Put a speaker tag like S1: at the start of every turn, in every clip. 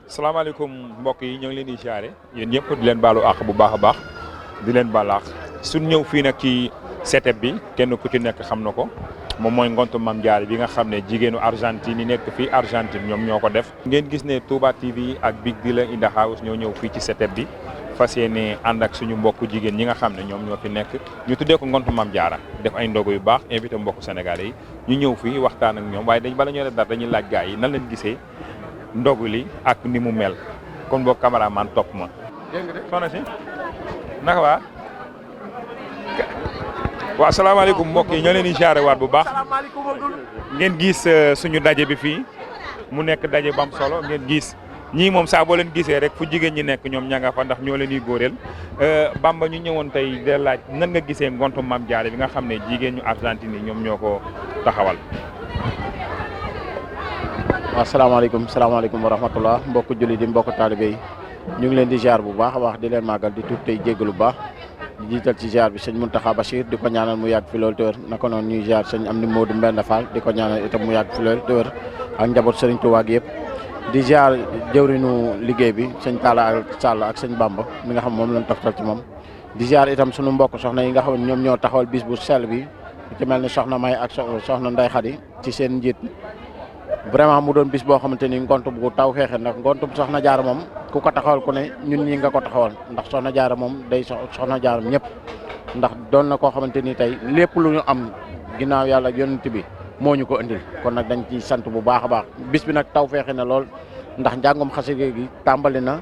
S1: salaamaaleykum mbokk yi ñoo ngi leen di siyaare yéen ñëpp di leen baalu àq bu baax a baax di leen baal àq suñ ñëw fii nag ci setup bi kenn ku ci nekk xam na ko moom mooy ngontu Mame Diarra bi nga xam ne jigéenu Argentine yi nekk fii Argentine ñoom ñoo ko def. ngeen gis ne Touba TV ak Big Dealer in the House ñoo ñëw fii ci setup bi fas yéene ànd ak suñu mbokku jigéen ñi nga xam ne ñoom ñoo fi nekk ñu tuddee ko ngontu Mame Diarra def ay ndogu yu baax invité mbokku Sénégalais yi ñu ñëw fii waxtaan ak ñoom waaye dañ bala ñoo def dara dañuy laaj gars yi nan leen gisee ndogu li ak ni mu mel kon boo cameraman topp ma. soxna si naka waa. waaw asalaamaaleykum mbokk yi ñoo leen di siyaare waat bu baax. ngeen gis suñu daje bi fii mu nekk daje bu am solo ngeen gis ñii moom saa boo leen gisee rek fu jigéen ñi nekk ñoom ña nga fa ndax ñoo leen di góoreel. Bamba ñu ñëwoon tey de laaj nan nga gisee ngontu Mame Diarra bi nga xam ne jigéen ñu Argentine yi ñoom ñoo ko taxawal.
S2: waaw salaamaaleykum wa rahmatullah mbokk julli di mbokk taalibe yi ñu ngi leen di ziar bu baax a baax di leen màggal di tuub tey jéggalu bu baax di jiital ci ziar bi sëñ Mountakha Bachir di ko ñaanal mu yàgg fi loolu te wér naka noonu ñuy ziar sëñ Amdi Modou Mbenda Fall di ko ñaanal itam mu yàgg fi loolu te wér ak njaboot Serigne Touba gi yëpp di ziar jëwrinu liggéey bi sëñ Talla Sall ak sëñ Bamba mi nga xam moom lañ toftal ci moom di ziar itam sunu mbokk soxna yi nga xam ne ñoom ñoo taxawal bis bu sell bi ci mel ni soxna May ak soxna Ndey Xadi ci seen njiit vraiment mu doon bis boo xamante ni ngont bu taw feexe ndax ngontum soxna Diarra moom ku ko taxawal ku ne ñun ñi nga ko taxawal ndax soxna Diarra moom day soxna Diarra ñëpp ndax doon na koo xamante ni tey lépp lu ñu am ginnaaw yàlla yonent bi moo ñu ko indil kon nag dañ ci sant bu baax a baax bis bi nag taw feexe na lool ndax njàngum xasida gi tàmbali na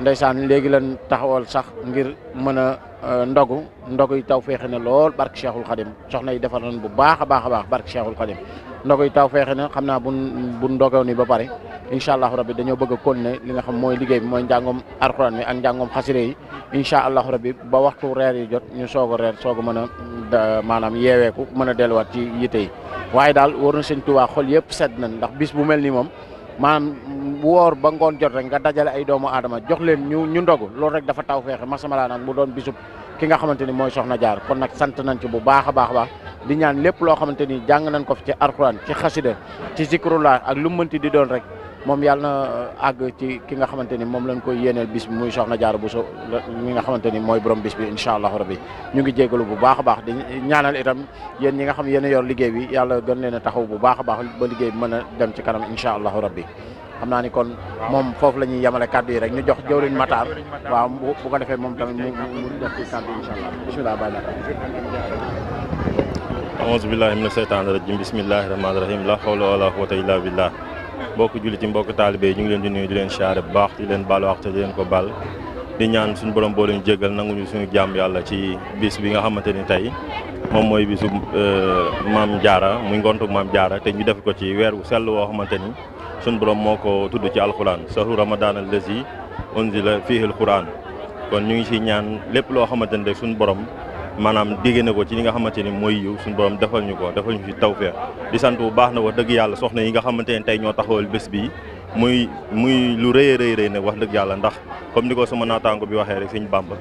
S2: ndeysaan léegi lan taxawal sax ngir mën a ndogu yi taw feexe na lool barke Cheikhul Khadim soxna yi defar nañ bu baax a baax a baax barke Cheikhul Khadim ndogu yi taw feexe na xam naa bu ndogew ni ba pare incha allahu rabbi dañoo bëgg a continuer li nga xam mooy liggéey bi mooy njàngom alxuraan mi ak njàngom xasida yi incha allahu rabbi ba waxtu reer yi jot ñu soog a reer soog a mën a maanaam yeeweeku mën a delluwaat ci yite yi waaye daal war na sëñ Tuubaa xol yëpp sedd nañ ndax bis bu mel ni moom maanaam woor ba ngoon jot rek nga dajale ay doomu aadama jox leen ñu ndogu loolu rek dafa taw feexe masamala nag mu doon bisub ki nga xamante ni mooy soxna Diarra kon nag sant nañ ci bu baax a baax a baax di ñaan lépp loo xamante ni jàng nañ ko fi ci alxuraan ci xasida ci zikrullah ak lu mënti di doon rek moom yàlla na àgg ci ki nga xamante ni moom lañ koy yéeneel bis bi muy soxna Diarra Bousso mi nga xamante ni mooy borom bis bi incha allahu rabbi ñu ngi jégalu bu baax a baax di ñaanal itam yéen ñi nga xam yéen a yor liggéey bi yàlla gën leen a taxaw bu baax a baax ba liggéey bi mën a dem ci kanam incha allahu rabbi xam naa ni kon moom foofu la ñuy yemale kàddu yi rek ñu jox jëwriñ Matar waaw bu ko defee moom tamit mu def ci kàddu incha allah bisimilah bàyyi
S3: auzu billahi mina seytaani rajim bismillahi rahmaani rahim la hawla wala quwwata illa billah mbokk jullit yi mbokk taalibe yi ñu ngi leen di nuyu di leen siyaare bu baax di leen baalu wax te di leen ko baal di ñaan suñu borom boo leen jéggal nanguñu suñu jàmm yàlla ci bis bi nga xamante ni tey moom mooy bisu Mame Diarra muy ngontu Mame Diarra te ñu def ko ci weer wu sell woo xamante ni suñu borom moo ko tudd ci alquran sahru ramadan allazi unzila fihi alquran kon ñu ngi ci ñaan lépp loo xamante ni rek suñu borom maanaam dégg na ko ci li nga xamante ni mooy yiw suñu borom defal ñu ci tawfeex di sant bu baax na wax dëgg yàlla soxna yi nga xamante ne tey ñoo taxawal bés bi muy lu rëy a rëy nag wax dëgg yàlla ndax comme ni ko sama naataango bi waxee rek sëñ Bamba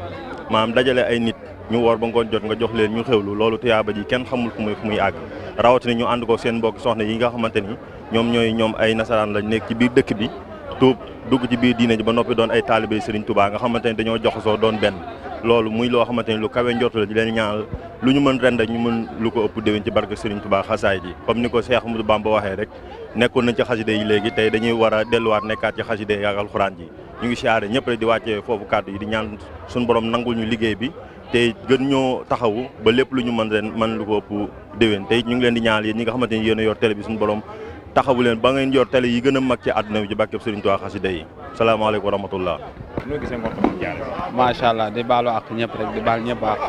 S3: maanaam dajale ay nit ñu woor ba ngoon jot nga jox leen ñu xewlu loolu tuyaaba ji kenn xamul fu muy àgg rawatina ñu ànd ko seen mbokk soxna yi nga xamante ni ñoom ay nasaraan lañ nekk ci biir dëkk bi tuub dugg ci biir diine ji ba noppi doon ay taalibe Serigne Touba nga xamante ni dañoo joxasoo doon benn loolu muy loo xamante ni lu kawe njort la di leen ñaanal lu ñu mën ren ñu mën lu ko ëpp déwén ci barke Serigne Touba xasaay ji comme ni ko Cheikh Ahmadou Bamba waxee rek nekkoon nañ ci xaside yi léegi tey dañuy war a delluwaat nekkaat ci xaside yi ak alxuraan ji ñu ngi siyaare ñëpp rek di wàccee foofu kàddu yi di ñaan suñu borom nangul ñu liggéey bi te gën ñoo taxawu ba lépp lu ñu mën ren mën lu ko ëpp déwén tey ñu ngi leen di ñaanal yéen ñi nga xamante ni yéen a yor télé bi suñu borom taxawu leen ba ngeen yor télé yi gën a mag ci àdduna bi ci barke Serigne Touba xaside yi salaamaaleykum wa rahmatullah
S4: macha allah di baalu ak ñëpp rek di baal ñëpp ak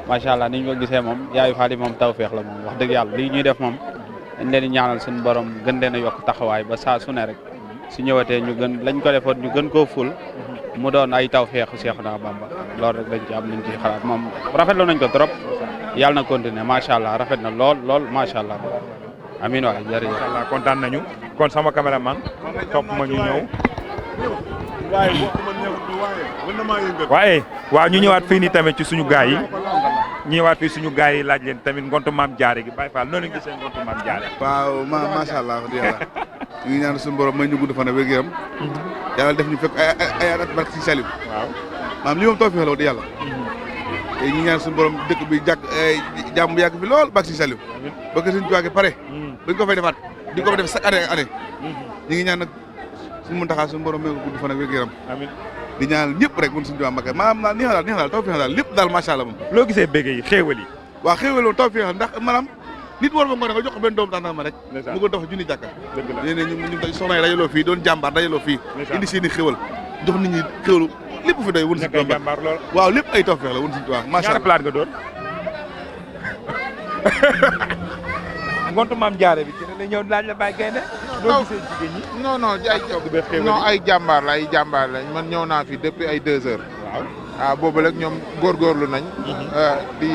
S4: macha allah ni ñu ko gisee moom yaayu Fally moom tawfeex la moom wax dëgg yàlla lii ñuy def moom dañ leen di ñaanal suñu borom gën leen a yokk taxawaay ba saa su ne rek su ñëwatee ñu gën lañ ko defoon ñu gën koo ful mu doon ay tawfeexu Seexuna Bamba loolu rek dañ ci am nañ ci xalaat moom rafetlu nañ ko trop yàlla na continuer macha allah rafet na lool macha allah amiin waay jërëjëf.
S1: macha allah kontaan nañu kon sama caméraman topp ma ñu ñëw. waaw ñu ñëwaat fii nii tamit ci suñu gaay yi ñëwaat fii suñu gaay yi laaj leen tamit ngontu Mame Diarra gi Baye Fall noonu la gisee ngontu Mame Diarra.
S5: waaw macha allah di yàlla ñu ngi ñaan suñu borom may ñu gudd fan ak wér-gu-yaram yàlla def ñu fekk ay at barke si Saliou
S1: waaw
S5: maanaam li moom taw fi xelaw di yàlla te ñu ñaan suñu borom dëkk bi jàmm yàgg fi lool barke si Saliou ba que suñu tuwaage pare dañ ko fay defaat di ko fa def chaque année ñu ngi ñaan nag suñu Muntaxa suñu borom may ko gudd fan ak wér-gu-yaram
S1: amiin
S5: di ñaanal ñëpp rek mun suñu Tuubaa Mbàkke maanaam neex daal taw fi daal lépp daal macha allah moom
S1: loo gisee bége yi xéewal yi
S5: waaw xéewal moom taw fi ndax maanaam nit war ba ngoone nga jox ko benn doomu tàndarma rek mu ko dox junni jàkka léeg ñu soxna yi dajaloo fii doon jàmbaar dajaloo fii indi seen i xéewal jox nit ñi xéewalu lépp fi doy wun si Tuubaa
S1: jàmbaar lool
S5: waaw lépp ay taw feex la wun si Tuubaa macha allah
S1: ñaata plate nga doon ngontu maam jaare bi ci la ñëw laaj la bàyyi gaynde doo gisee jigéen ñi
S6: non ay jàmbaar lañ man ñëw naa fi depuis ay 2 heures waaw boobu rek ñoom góorgóorlu nañ di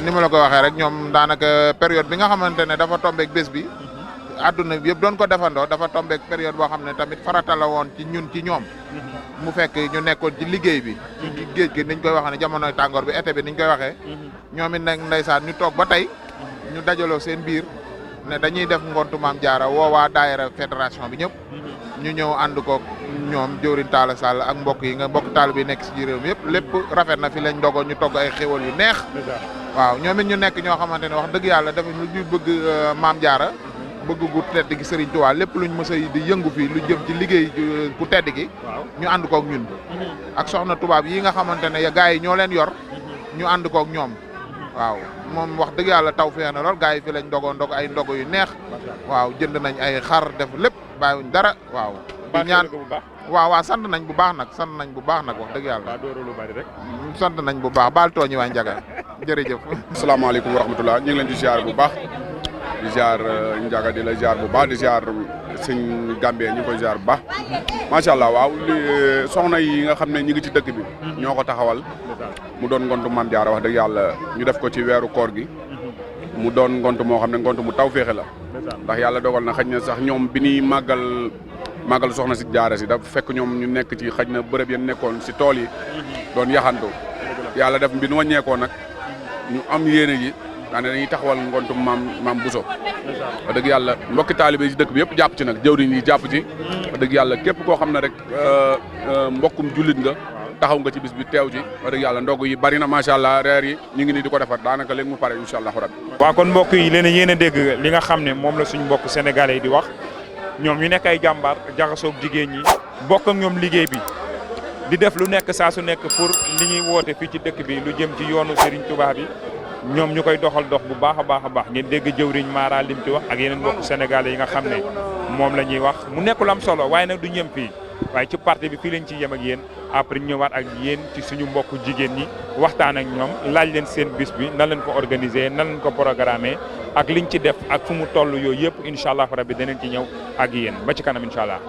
S6: ni ma la ko waxee rek ñoom daanaka période bi nga xamante ne dafa tombeek bés bi àdduna bi yëpp doon ko defandoo dafa tombeek période boo xam ne tamit farata la woon ci ñun ci ñoom mu fekk ñu nekkoon ci liggéey bi ci géej gi niñ koy waxee ne jamonoy tàngoor bi été bi niñ koy waxee ñoom it nag ndeysaan ñu toog ba tey ñu dajaloo seen biir ne dañuy def ngontu maam jaara woowaa daayira fédération bi ñëpp ñu ñëw ànd ko ñoom jëwriñ Talla Sall ak mbokk yi nga mbokk taal bi nekk si réew mi yëpp lépp rafet na fi lañ dogo ñu togg ay xéwal yu neex waaw ñoom it ñu nekk ñoo xamante ne wax dëgg yàlla dafa lu ñu bëgg maam jaara bëgg gu tedd gi Serigne Touba lépp luñ mës a di yëngu fii lu jëm ci liggéey ku tedd gi ñu ànd kook ñun ak soxna tubaab yi nga xamante ne gars yi ñoo leen yor ñu ànd kook ñoom waaw moom wax dëgg yàlla taw feex na lool gars yi fi lañ ndog ay ndogo yu neex waaw jënd nañ ay xar def lépp bàyyiwuñ dara waaw di ñaan waaw sant nañ bu baax nag wax dëgg yàlla sant nañ bu baax baal tooñi waa Njaga jërëjëf
S7: asalaamaaleykum wa rahmatulah ñu ngi leen di ziar bu baax di ziar Njaga di la ziar bu baax di ziar sëñ Gambie ñu ngi koy ziar bu baax macha allah waaw li soxna yi nga xam ne ñi ngi ci dëkk bi ñoo ko taxawal mu doon ngontu Maam Jaara wax dëgg yàlla ñu def ko ci weeru koor gi mu doon ngontu moo xam ne ngontu mu taw féexe la ndax yàlla dogal na xëj na sax ñoom bi ñuy màggal soxna si jaara si dafa fekk ñoom ñu nekk ci xëj na bërëb yeen nekkoon si tool yi doon yaxantu yàlla def bi nu wàññeekoo nag ñu am yéene ji daane dañuy taxawal ngontu maam Bousso wax dëgg yàlla mbokki taalibe ci dëkk bi yëpp jàpp ci nag jëwriñ yi jàpp ci wax dëgg yàlla képp koo xam ne rek mbokkum jullit nga taxaw nga ci bis bi teew ci wax dëgg yàlla ndog yi bari na macha allah reer yi ñu ngi nii di ko defar daanaka léegi mu pare incha allahu rabbi
S1: waaw kon mbokk yi leen yéen a dégg li nga xam ne moom la suñu mbokk sénégalais yi di wax ñoom ñu nekk ay jàmbaar jaxasoog jigéen ñi bokk ak ñoom liggéey bi di def lu nekk saa su nekk pour li ñuy woote fii ci dëkk bi lu jëm ci yoonu Serigne Touba bi ñoom ñu koy doxal dox bu baax a baax ngeen dégg jëwriñ Mara lim ci wax ak yeneen mbokk sénégalais yi nga xam ne moom la ñuy wax mu nekk lu am solo waaye nag du ñëm fii waaye ci parti bi fii lañ ci yem ak yéen après ñëwaat ak yéen ci suñu mbokku jigéen ñi waxtaan ak ñoom laaj leen seen bis bi nan leen ko organiser nan leen ko programmer ak liñ ci def ak fu mu toll yooyu yëpp incha allah rabbi danañ ci ñëw ak yéen ba ci kanam incha allah.